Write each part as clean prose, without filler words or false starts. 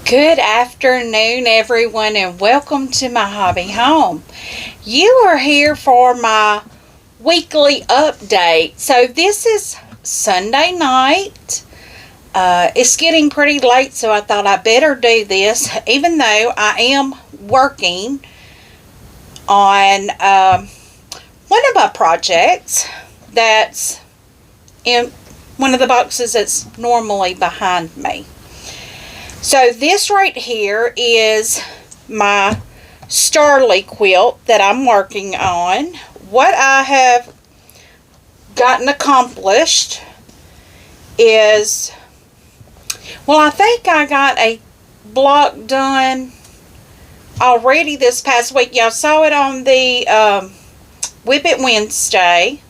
Good afternoon, everyone, and welcome to my hobby home. You are here for my weekly update. So this is Sunday night. It's getting pretty late, so I thought I better do this, even though I am working on one of my projects that's in one of the boxes that's normally behind me. So this right here is my Starly quilt that I'm working on. What I have gotten accomplished is, well, I think I got a block done already this past week. Y'all saw it on the Whip It Wednesday.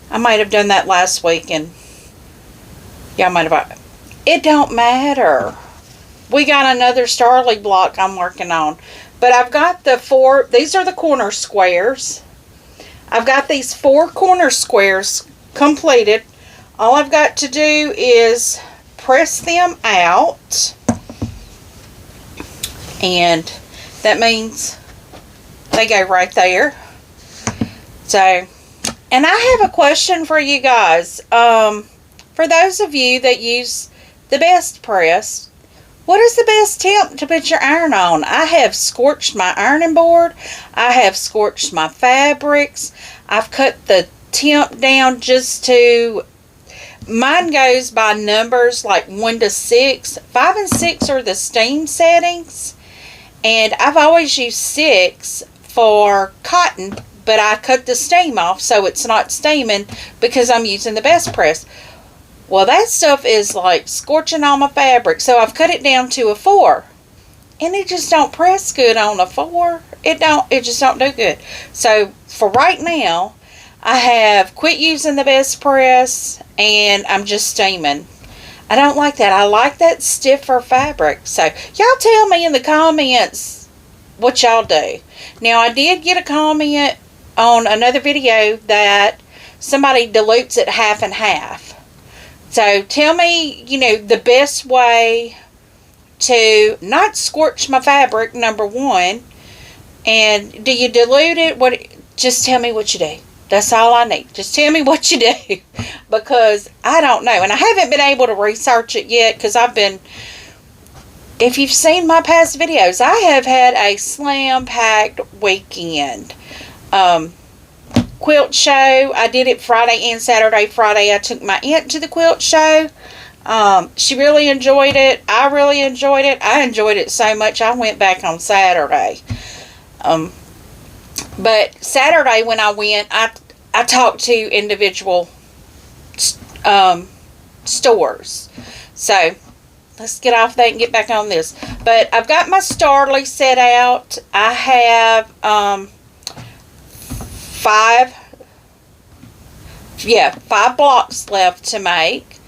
I might have done that last week, and y'all might have. It don't matter. We got another Starly block I'm working on. But I've got these are the corner squares. I've got these 4 corner squares completed. All I've got to do is press them out. And that means they go right there. So, and I have a question for you guys. For those of you that use the best press, what is the best temp to put your iron on? I have scorched my ironing board. I have scorched my fabrics. I've cut the temp down just to, mine goes by numbers like 1 to 6. 5 and 6 are the steam settings. And I've always used 6 for cotton, but I cut the steam off so it's not steaming because I'm using the best press. Well, that stuff is like scorching all my fabric, so I've cut it down to a 4. And it just don't press good on a 4. It just don't do good. So, for right now, I have quit using the best press, and I'm just steaming. I don't like that. I like that stiffer fabric. So, y'all tell me in the comments what y'all do. Now, I did get a comment on another video that somebody dilutes it half and half. So tell me, the best way to not scorch my fabric, number 1. And do you dilute it? Just tell me what you do. That's all I need. Just tell me what you do. Because I don't know. And I haven't been able to research it yet because if you've seen my past videos, I have had a slam-packed weekend. Quilt show. I did it Friday and Saturday. Friday I took my aunt to the quilt show. She really enjoyed it. I really enjoyed it. I enjoyed it so much I went back on Saturday. But Saturday when I went, I talked to individual stores. So let's get off that and get back on this. But I've got my Starly set out. I have 5 blocks left to make.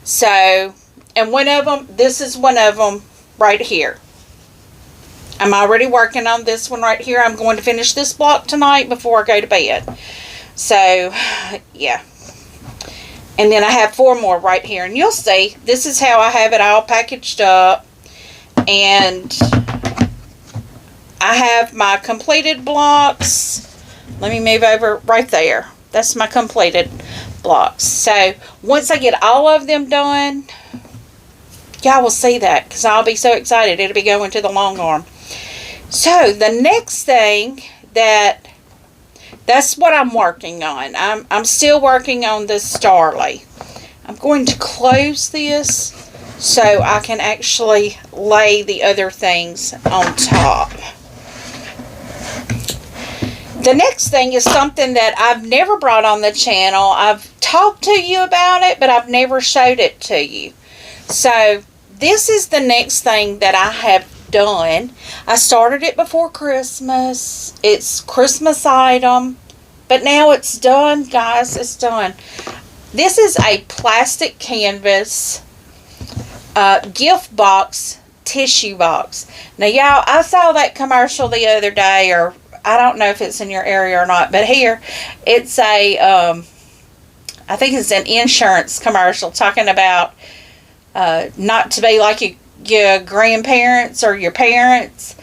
So, and one of them, this is one of them right here. I'm already working on this one right here. I'm going to finish this block tonight before I go to bed. So, yeah. And then I have 4 more right here. And you'll see, this is how I have it all packaged up. And I have my completed blocks. Let me move over right there. That's my completed blocks. So, once I get all of them done, y'all will see that because I'll be so excited. It'll be going to the long arm. So, the next thing that's what I'm working on. I'm still working on this Starly. I'm going to close this so I can actually lay the other things on top. The next thing is something that I've never brought on the channel. I've talked to you about it, but I've never showed it to you. So, this is the next thing that I have done. I started it before Christmas. It's Christmas item, but now it's done, guys. It's done. This is a plastic canvas gift box, tissue box. Now, y'all, I saw that commercial the other day, or I don't know if it's in your area or not, but here it's a I think it's an insurance commercial talking about not to be like your grandparents or your parents.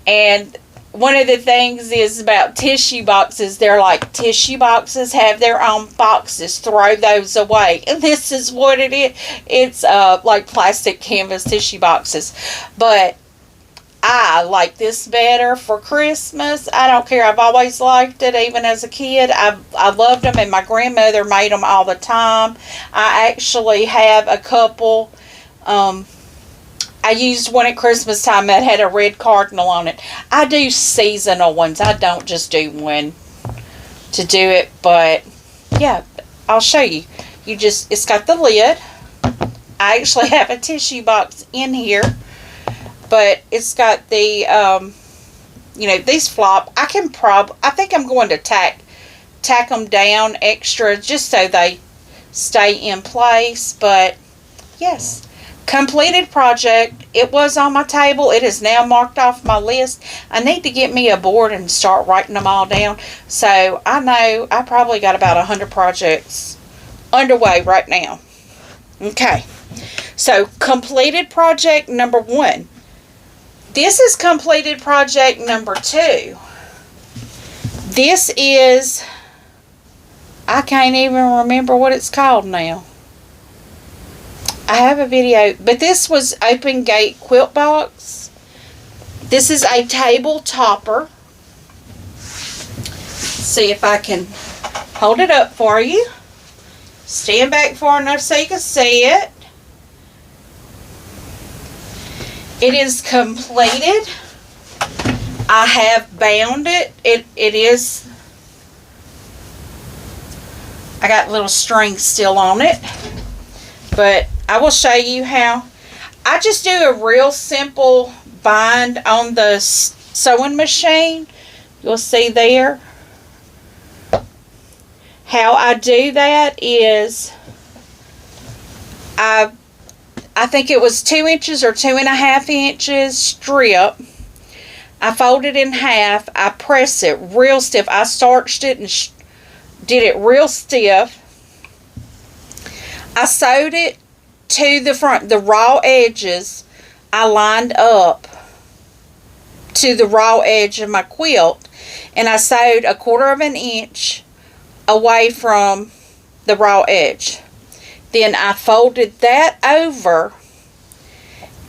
And one of the things is about tissue boxes. They're like, tissue boxes have their own boxes. Throw those away. And this is what it is. It's like plastic canvas tissue boxes. But I like this better for Christmas. I don't care. I've always liked it, even as a kid. I loved them, and my grandmother made them all the time. I actually have a couple. I used one at Christmas time that had a red cardinal on it. I do seasonal ones. I don't just do one to do it. But, yeah, I'll show you. It's got the lid. I actually have a tissue box in here. But it's got the, these flop. I think I'm going to tack them down extra just so they stay in place. But, yes, completed project. It was on my table. It is now marked off my list. I need to get me a board and start writing them all down. So, I know I probably got about 100 projects underway right now. Okay. So, completed project number 1. This is completed project number 2. This is, I can't even remember what it's called now. I have a video, but this was Open Gate Quilt Box. This is a table topper. See if I can hold it up for you. Stand back far enough so you can see it. It is completed. I have bound it. It is. I got little strings still on it. But I will show you how. I just do a real simple bind on the sewing machine. You'll see there. How I do that is I think it was 2 inches or 2.5 inches strip. I fold it in half. I press it real stiff. I starched it and did it real stiff. I sewed it to the front. The raw edges I lined up to the raw edge of my quilt. And I sewed 1/4 inch away from the raw edge. Then I folded that over,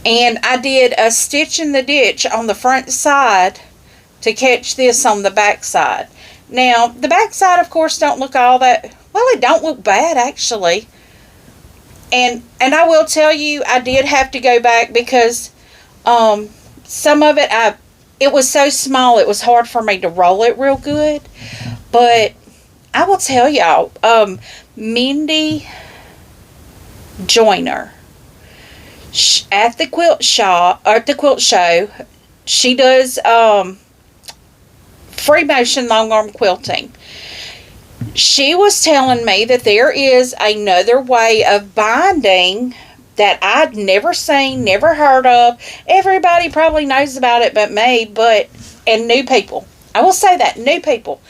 and I did a stitch in the ditch on the front side to catch this on the back side. Now, the back side, of course, don't look all that, well, it don't look bad, actually. And I will tell you, I did have to go back because some of it was so small, it was hard for me to roll it real good. But I will tell y'all, Mindy Joyner at the quilt shop, or at the quilt show, she does free motion long arm quilting. She was telling me that there is another way of binding that I'd never seen, never heard of. Everybody probably knows about it but me, and new people. I will say that, new people.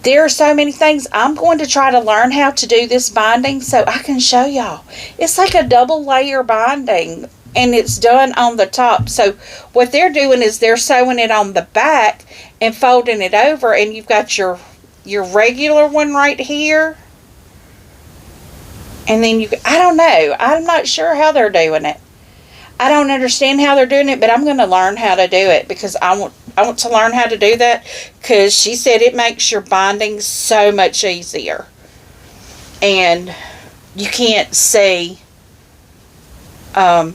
There are so many things. I'm going to try to learn how to do this binding so I can show y'all. It's like a double layer binding, and it's done on the top. So what they're doing is they're sewing it on the back and folding it over, and you've got your regular one right here. And then I don't know. I'm not sure how they're doing it. I don't understand how they're doing it, but I'm going to learn how to do it because I want to learn how to do that because she said it makes your binding so much easier. And you can't see. Well,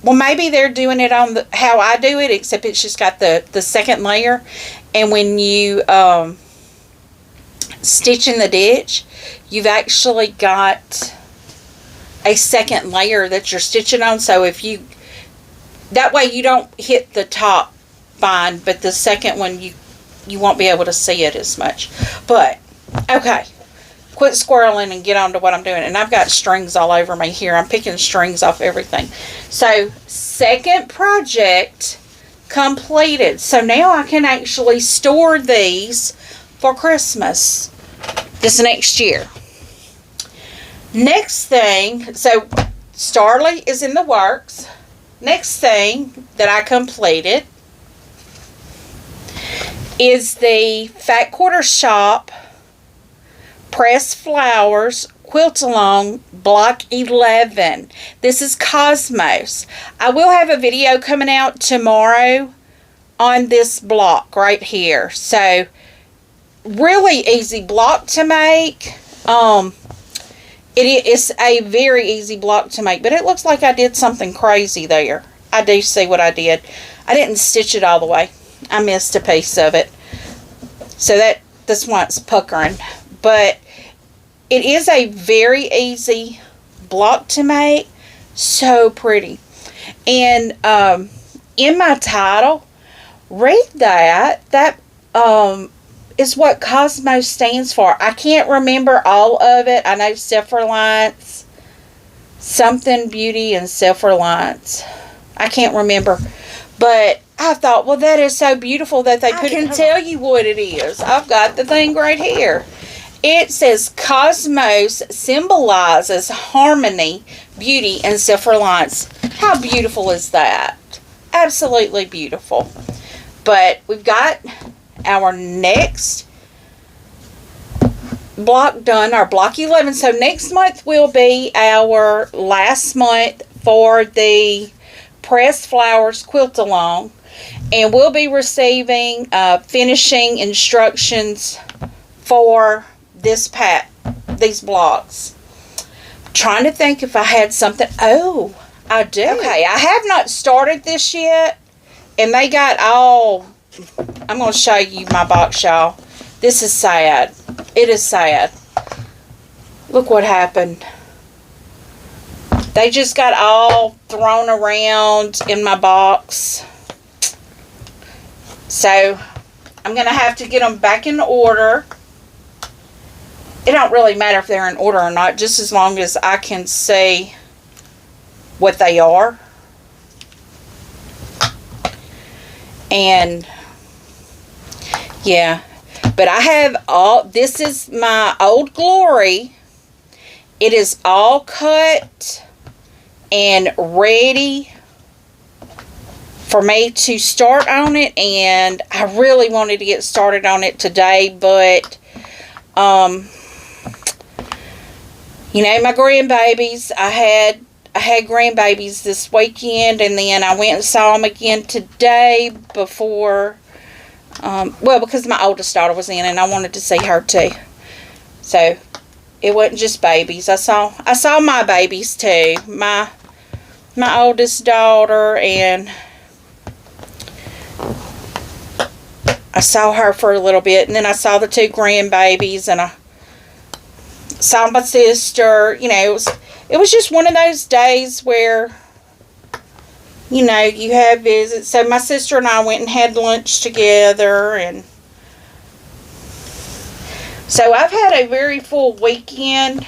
maybe they're doing it on how I do it, except it's just got the second layer. And when you stitch in the ditch, you've actually got a second layer that you're stitching on. So that way you don't hit the top bind, but the second one you won't be able to see it as much. But okay, quit squirreling and get on to what I'm doing. And I've got strings all over me here. I'm picking strings off everything. So second project completed. So now I can actually store these for Christmas this next year. Next thing, so Starly is in the works. next thing that I completed is the Fat Quarter Shop Pressed Flowers Quilt Along Block 11. This is Cosmos. I will have a video coming out tomorrow on this block right here. So, really easy block to make. It is a very easy block to make, but it looks like I did something crazy there. I do see what I did. I didn't stitch it all the way. I missed a piece of it. So that's why it's puckering. But it is a very easy block to make. So pretty. And in my title, read that. That is what Cosmos stands for. I can't remember all of it. I know self-reliance, something beauty and self-reliance. I can't remember. But I thought, well, that is so beautiful that they put it. I can tell you what it is. I've got the thing right here. It says Cosmos symbolizes harmony, beauty, and self-reliance. How beautiful is that? Absolutely beautiful. But we've got our next block done, our block 11. So next month will be our last month for the Pressed Flowers Quilt Along. And we'll be receiving finishing instructions for these blocks. I'm trying to think if I had something. Oh, I do. Okay, I have not started this yet. And they got all... I'm going to show you my box, y'all. This is sad. It is sad. Look what happened. They just got all thrown around in my box. So, I'm going to have to get them back in order. It don't really matter if they're in order or not, just as long as I can see what they are. And yeah, but I have this is my Old Glory. It is all cut and ready for me to start on it, and I really wanted to get started on it today, but you know, my grandbabies, I had grandbabies this weekend, and then I went and saw them again today before, well, because my oldest daughter was in, and I wanted to see her too. So, it wasn't just babies. I saw my babies too. My oldest daughter, and I saw her for a little bit, and then I saw the two grandbabies, and I saw my sister. You know, it was just one of those days where, you know, you have visits. So my sister and I went and had lunch together, and so I've had a very full weekend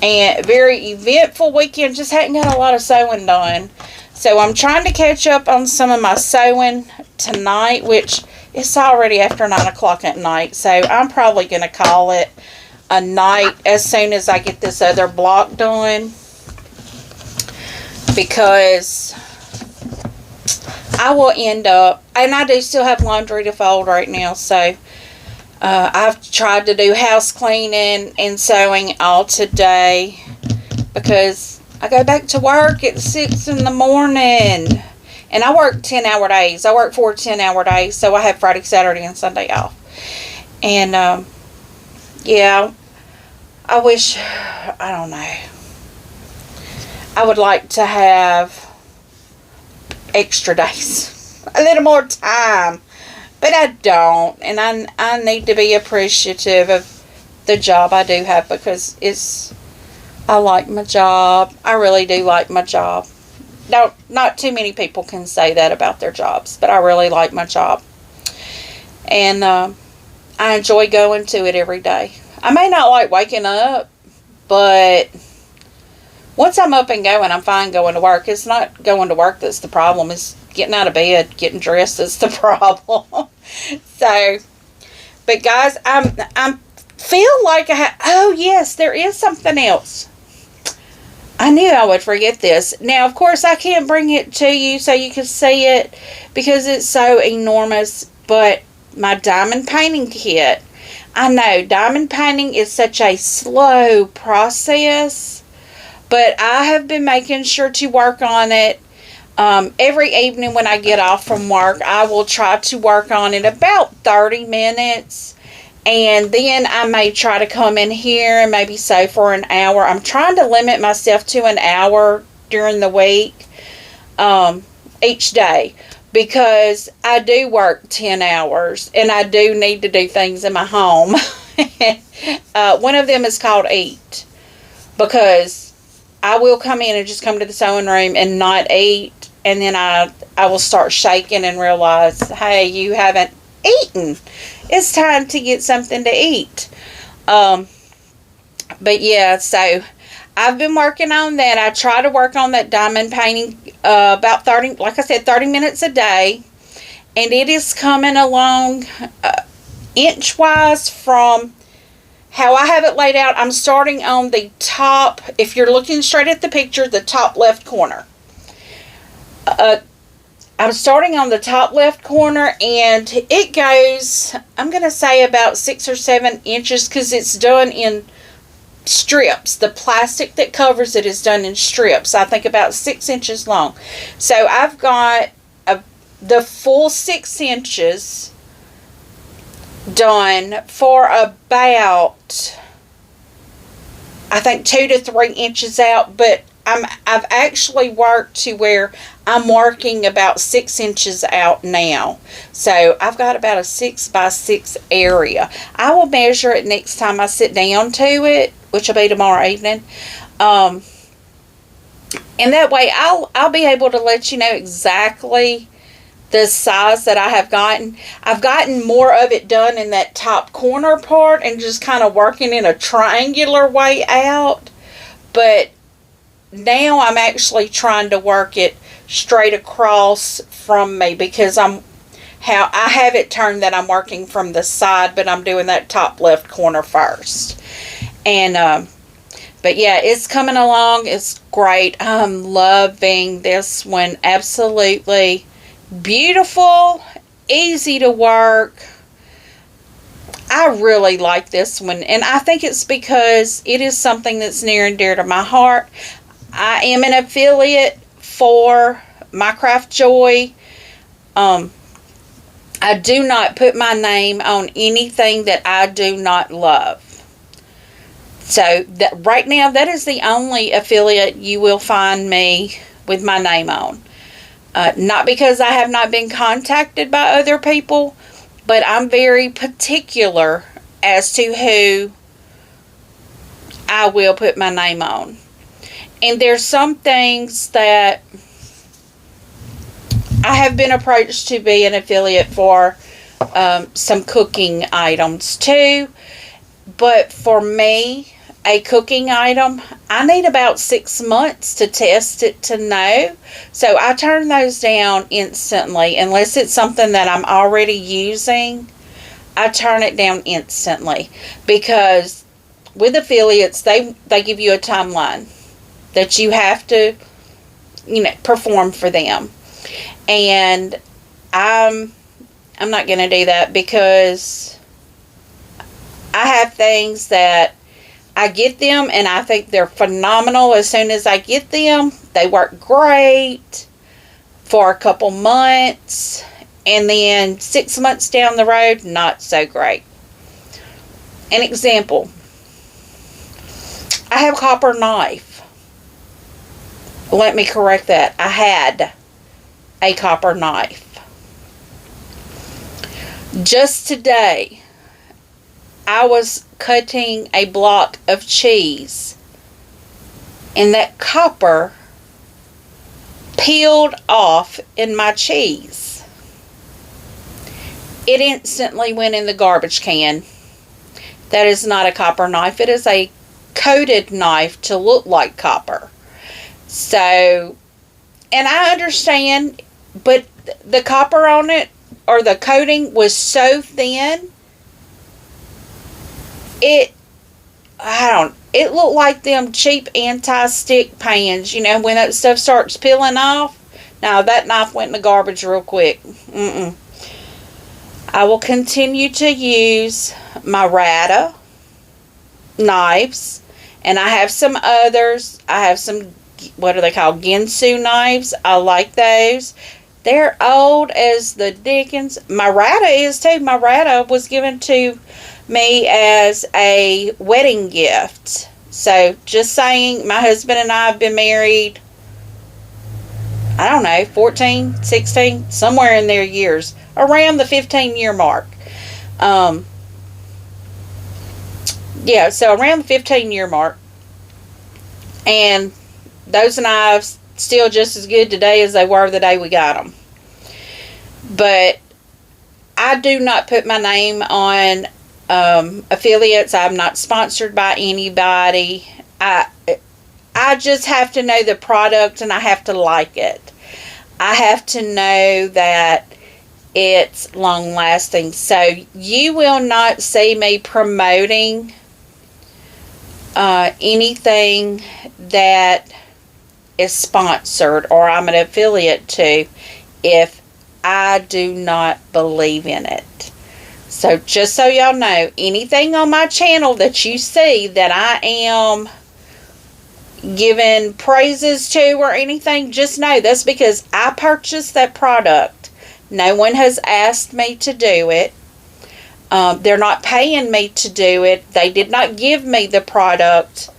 and very eventful weekend. Just hadn't got a lot of sewing done. So I'm trying to catch up on some of my sewing tonight, which it's already after 9 o'clock at night. So I'm probably going to call it a night as soon as I get this other block done, because I will end up, and I do still have laundry to fold right now, so I've tried to do house cleaning and sewing all today, because I go back to work at 6 in the morning, and I work 10-hour days. I work 4 10-hour days, so I have Friday, Saturday, and Sunday off. And yeah, I wish, I don't know, I would like to have extra days, a little more time, but I don't, and I need to be appreciative of the job I do have, because I like my job. I really do like my job. Now, not too many people can say that about their jobs, but I really like my job, and I enjoy going to it every day. I may not like waking up, but once I'm up and going, I'm fine going to work. It's not going to work that's the problem. It's getting out of bed, getting dressed that's the problem. So, but guys, I feel like oh yes, there is something else. I knew I would forget this. Now, of course, I can't bring it to you so you can see it because it's so enormous, but my diamond painting kit. I know diamond painting is such a slow process, but I have been making sure to work on it. Every evening when I get off from work, I will try to work on it about 30 minutes. And then I may try to come in here and maybe sew for an hour. I'm trying to limit myself to an hour during the week, each day. Because I do work 10 hours. And I do need to do things in my home. One of them is called eat. Because I will come in and just come to the sewing room and not eat. And then I will start shaking and realize, hey, you haven't eaten. It's time to get something to eat. But yeah, so I've been working on that. I try to work on that diamond painting about 30, like I said, 30 minutes a day. And it is coming along inch-wise from how I have it laid out. I'm starting on the top, if you're looking straight at the picture, the top left corner. I'm starting on the top left corner, and it goes, I'm going to say about 6 or 7 inches because it's done in strips. The plastic that covers it is done in strips. I think about 6 inches long. So I've got the full 6 inches done for about, I think 2 to 3 inches out, but I've actually worked to where I'm working about 6 inches out now. So I've got about a 6 by 6 area. I will measure it next time I sit down to it, which will be tomorrow evening. And that way I'll be able to let you know exactly the size that I have gotten. I've gotten more of it done in that top corner part and just kind of working in a triangular way out. But now I'm actually trying to work it straight across from me because I have it turned that I'm working from the side, but I'm doing that top left corner first. And but yeah, it's coming along. It's great. I'm loving this one. Absolutely beautiful, easy to work. I really like this one, and I think it's because it is something that's near and dear to my heart. I am an affiliate for MyCraftJoy. I do not put my name on anything that I do not love. So right now, that is the only affiliate you will find me with my name on. Not because I have not been contacted by other people, but I'm very particular as to who I will put my name on. And there's some things that I have been approached to be an affiliate for, some cooking items too. But for me, a cooking item, I need about 6 months to test it to know. So I turn those down instantly. Unless it's something that I'm already using, I turn it down instantly. Because with affiliates, they give you a timeline that you have to, perform for them. And I'm not going to do that because I have things that I get them and I think they're phenomenal as soon as I get them. They work great for a couple months, and then 6 months down the road, not so great. An example, I have a copper knife. Let me correct that. I had a copper knife. Just today, I was cutting a block of cheese, and that copper peeled off in my cheese. It instantly went in the garbage can. That is not a copper knife. It is a coated knife to look like copper. So, and I understand, but the copper on it, or the coating, was so thin, it looked like them cheap anti-stick pans, you know, when that stuff starts peeling off. Now, that knife went in the garbage real quick. I will continue to use my Rata knives, and I have some others. I have some, what are they called, Ginsu knives. I like those. They're old as the dickens. My Rata is too. My Rata was given to me as a wedding gift. So, just saying, my husband and I have been married, I don't know, 14, 16, somewhere in their years. Around the 15-year mark. Yeah, so around the 15-year mark. And those knives still just as good today as they were the day we got them. But I do not put my name on affiliates. I'm not sponsored by anybody. I just have to know the product, and I have to like it. I have to know that it's long lasting. So you will not see me promoting anything that is sponsored or I'm an affiliate to if I do not believe in it. So just so y'all know, anything on my channel that you see that I am giving praises to or anything, just know that's because I purchased that product. No one has asked me to do it. They're not paying me to do it. They did not give me the product.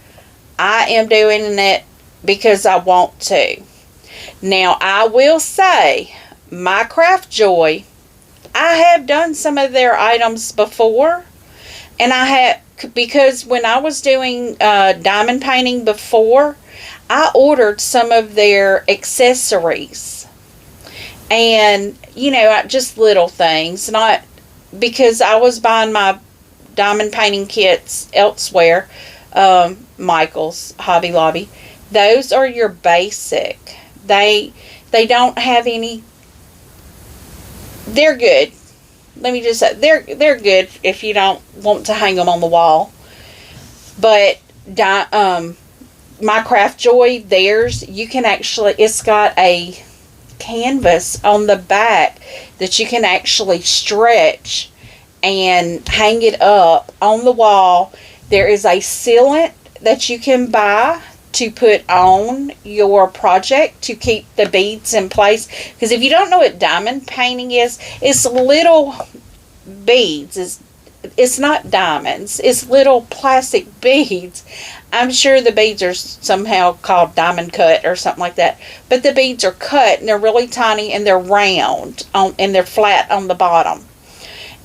I am doing it because I want to. Now, I will say, MyCraftJoy, I have done some of their items before. And I have, because when I was doing diamond painting before, I ordered some of their accessories. And, you know, just little things. Not because I was buying my diamond painting kits elsewhere. Michael's, Hobby Lobby. Those are your basic. They don't have any. They're good. Let me just say, they're good if you don't want to hang them on the wall. But MyCraftJoy, theirs, you can actually, it's got a canvas on the back that you can actually stretch and hang it up on the wall. There is a sealant that you can buy to put on your project to keep the beads in place. Because if you don't know what diamond painting is, it's little beads. It's not diamonds. It's little plastic beads. I'm sure the beads are somehow called diamond cut or something like that. But the beads are cut and they're really tiny and they're round and they're flat on the bottom.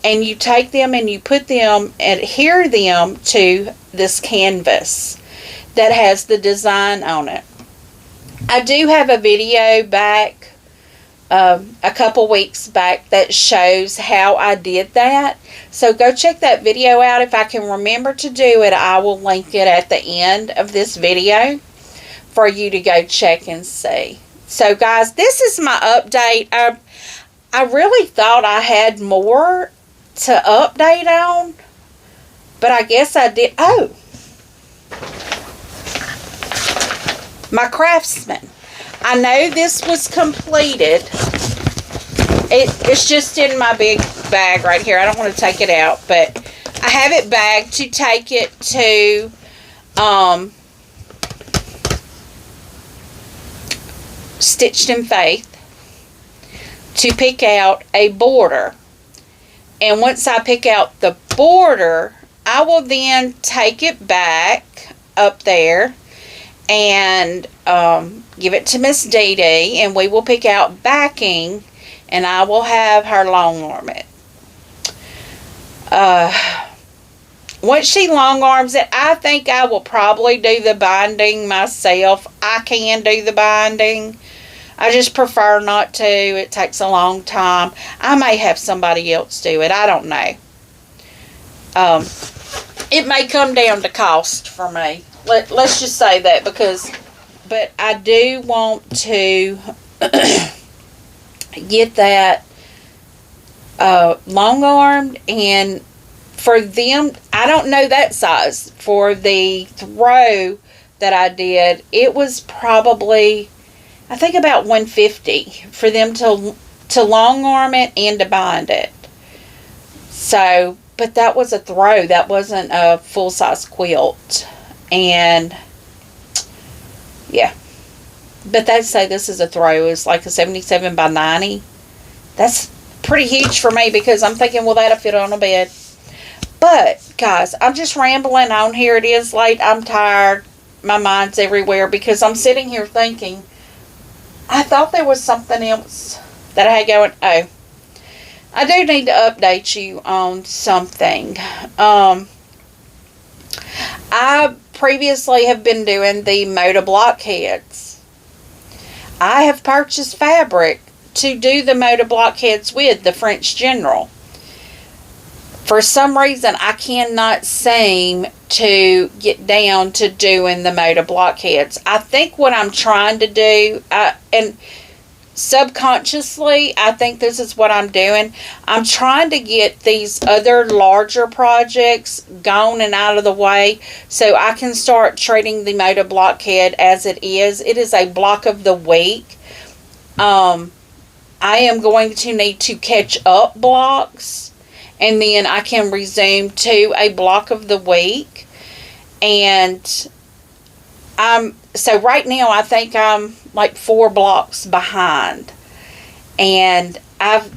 And you take them and you put them, adhere them to this canvas that has the design on it. I do have a video back a couple weeks back that shows how I did that. So go check that video out. If I can remember to do it, I will link it at the end of this video for you to go check and see. So guys, this is my update. I really thought I had more to update on, but I guess I did. Oh, my Craftsman. I know this was completed. It's just in my big bag right here. I don't want to take it out, but I have it bagged to take it to Stitched in Faith to pick out a border. And once I pick out the border, I will then take it back up there and give it to Miss Dee Dee, and we will pick out backing, and I will have her long arm it. Once she long arms it, I think I will probably do the binding myself. I can do the binding. I just prefer not to. It takes a long time. I may have somebody else do it. I don't know. It may come down to cost for me. Let's just say that, but I do want to get that long-armed and for them, I don't know that size. For the throw that I did, it was probably, I think, about $150 for them to long arm it and to bind it. So, but that was a throw. That wasn't a full-size quilt. And, yeah. But they'd say this is a throw. It's like a 77 by 90. That's pretty huge for me because I'm thinking, well, that'll fit on a bed. But, guys, I'm just rambling on here. It is late. I'm tired. My mind's everywhere because I'm sitting here thinking, I thought there was something else that I had going. Oh, I do need to update you on something. I previously have been doing the Moda blockheads. I have purchased fabric to do the Moda blockheads with, the French General. For some reason, I cannot seem to get down to doing the Moda blockheads. I think what I'm trying to do, and subconsciously, I think this is what I'm doing. I'm trying to get these other larger projects gone and out of the way so I can start treating the Moda blockhead as it is. It is a block of the week. I am going to need to catch up blocks, and then I can resume to a block of the week. And so right now I think I'm like 4 blocks behind. And I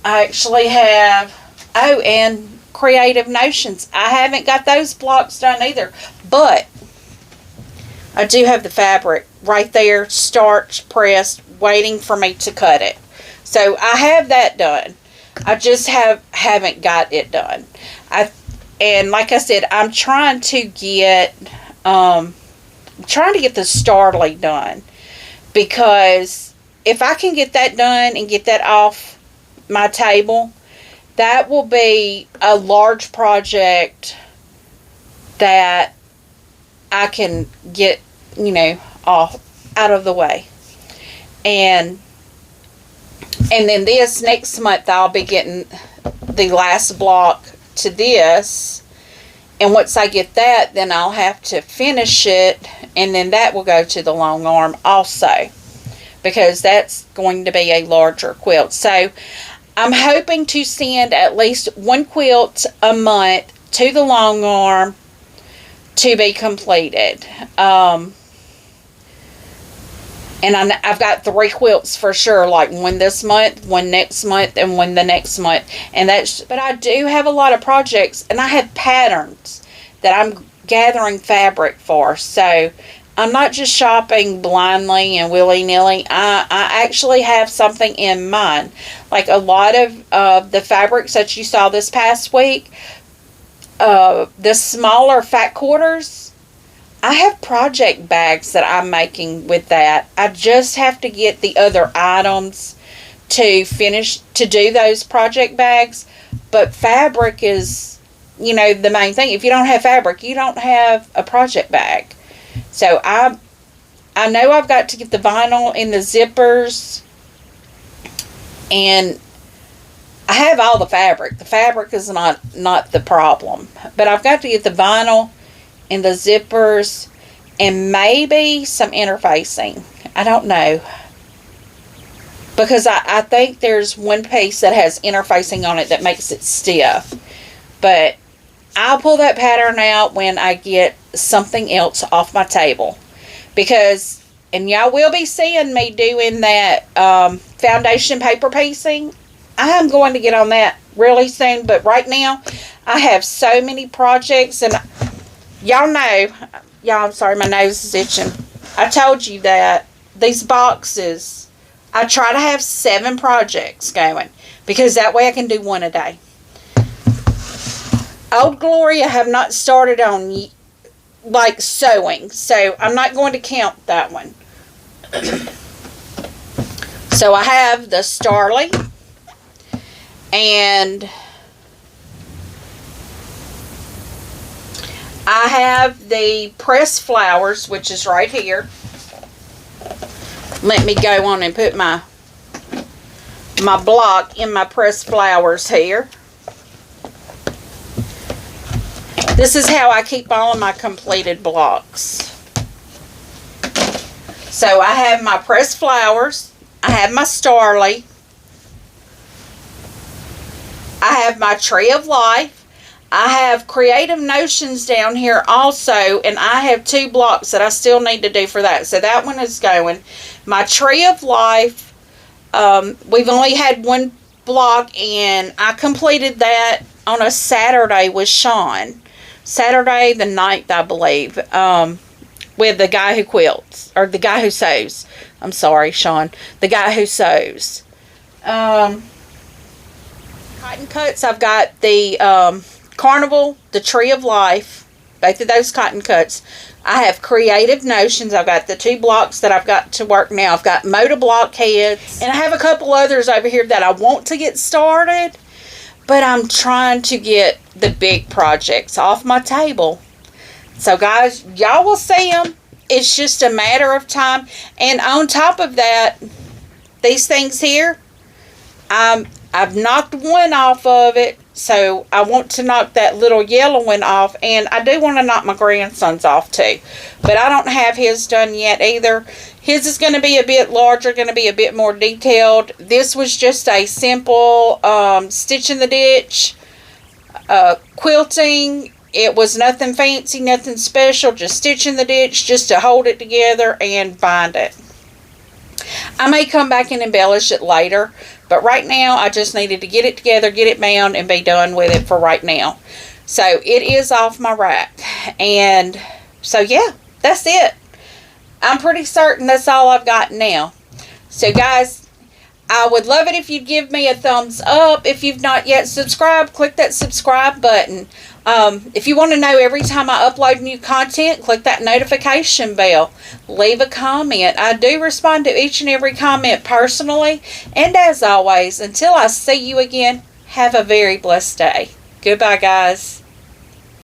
actually have, and Creative Notions. I haven't got those blocks done either. But I do have the fabric right there, starched, pressed, waiting for me to cut it. So I have that done. I just haven't got it done. And like I said, I'm trying to get the starly done, because if I can get that done and get that off my table, that will be a large project that I can get, off out of the way. And then this next month I'll be getting the last block to this, and once I get that, then I'll have to finish it, and then that will go to the long arm also, because that's going to be a larger quilt. So I'm hoping to send at least 1 quilt a month to the long arm to be completed. And I've got 3 quilts for sure, like one this month, one next month, and one the next month. But I do have a lot of projects, and I have patterns that I'm gathering fabric for. So I'm not just shopping blindly and willy-nilly. I actually have something in mind. Like a lot of the fabrics that you saw this past week, the smaller fat quarters, I have project bags that I'm making with that. I just have to get the other items to do those project bags. But fabric is, the main thing. If you don't have fabric, you don't have a project bag. So I know I've got to get the vinyl in the zippers, and I have all the fabric. The fabric is not the problem. But I've got to get the vinyl and the zippers, and maybe some interfacing. I don't know. Because I think there's one piece that has interfacing on it that makes it stiff. But I'll pull that pattern out when I get something else off my table. Because, and y'all will be seeing me doing that foundation paper piecing. I am going to get on that really soon. But right now, I have so many projects, and y'all know, I'm sorry, my nose is itching. I told you that these boxes, I try to have 7 projects going, because that way I can do 1 a day. Old Glory, I have not started on, like, sewing, so I'm not going to count that one. So I have the Starly, and I have the pressed flowers, which is right here. Let me go on and put my block in my pressed flowers here. This is how I keep all of my completed blocks. So I have my pressed flowers. I have my starly. I have my tree of life. I have creative notions down here also, and I have 2 blocks that I still need to do for that. So that one is going. My tree of life, we've only had 1 block, and I completed that on a Saturday with Sean. Saturday the 9th, I believe, with the guy who quilts, or the guy who sews. I'm sorry, Sean. The guy who sews. Cotton cuts, I've got the Carnival, the Tree of Life, both of those cotton cuts. I have creative notions. I've got the 2 blocks that I've got to work now. I've got motor block heads, and I have a couple others over here that I want to get started, but I'm trying to get the big projects off my table. So guys, y'all will see them. It's just a matter of time. And on top of that, these things here, I've knocked one off of it, so I want to knock that little yellow one off, and I do want to knock my grandson's off too, but I don't have his done yet either. His is going to be a bit larger, going to be a bit more detailed. This was just a simple stitch in the ditch, quilting. It was nothing fancy, nothing special, just stitch in the ditch just to hold it together and bind it. I may come back and embellish it later, but right now I just needed to get it together, get it bound, and be done with it for right now. So it is off my rack. And so yeah, that's it. I'm pretty certain that's all I've got now. So guys, I would love it if you'd give me a thumbs up. If you've not yet subscribed, click that subscribe button. If you want to know every time I upload new content, click that notification bell. Leave a comment. I do respond to each and every comment personally. And as always, until I see you again, have a very blessed day. Goodbye, guys.